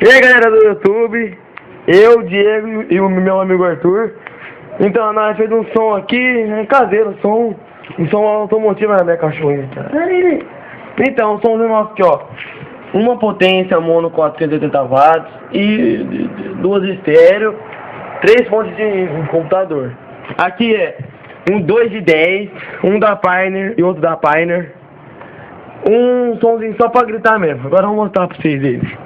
E aí galera do YouTube, eu, Diego e o meu amigo Arthur. Então nós fez um som aqui, caseiro, um som automotivo na minha cachorrinha. Então, o som nosso aqui, ó. Uma potência mono 480 watts e duas estéreo, 3 fontes de computador. Aqui é um 2 de 10, um da Pioneer e outro da Pioneer. Um somzinho só pra gritar mesmo. Agora eu vou mostrar pra vocês eles.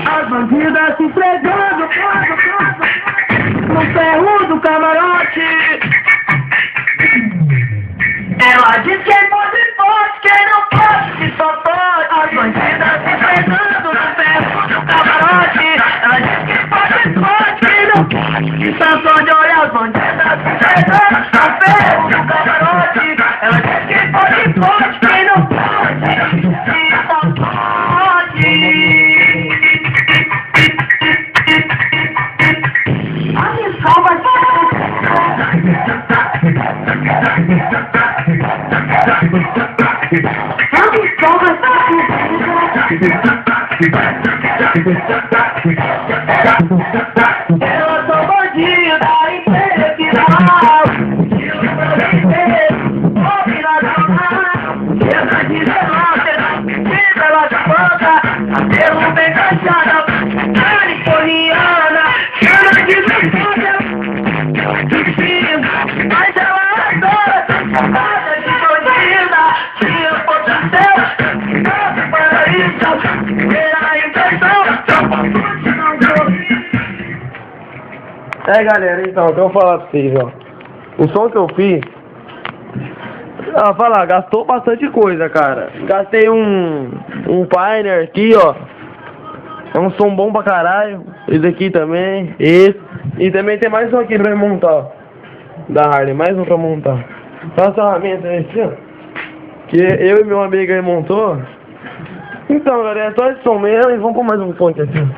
As bandidas se esfregando no ferro do camarote. Ela diz que pode, quem não pode, que só pode. As bandidas se esfregando no ferro do camarote. Ela diz que pode, quem não pode, que só pode. Olha as bandidas se esfregando no ferro do camarote. Ela diz que pode, quem não pode, que só pode. Eu sou bandido da empresa que dá mal. Eu na direção, ela te conta. Derrubei caixada, californiana. Chama de vitória. Mas ela adora essa chamada de bandida. Se eu fosse seu, nossa, para isso, era a impressão. Galera, então, eu vou falar pra vocês, ó. O som que eu fiz, falar, gastou bastante coisa, cara. Gastei um Pioneer aqui, ó. É um som bom pra caralho. Esse aqui também, esse. E também tem mais um aqui pra montar, ó. Da Harley, mais um pra montar. Essa ferramenta aqui, ó. Que eu e meu amigo aí montou. Então, galera, é só esse som mesmo e vamos pôr mais um som aqui assim.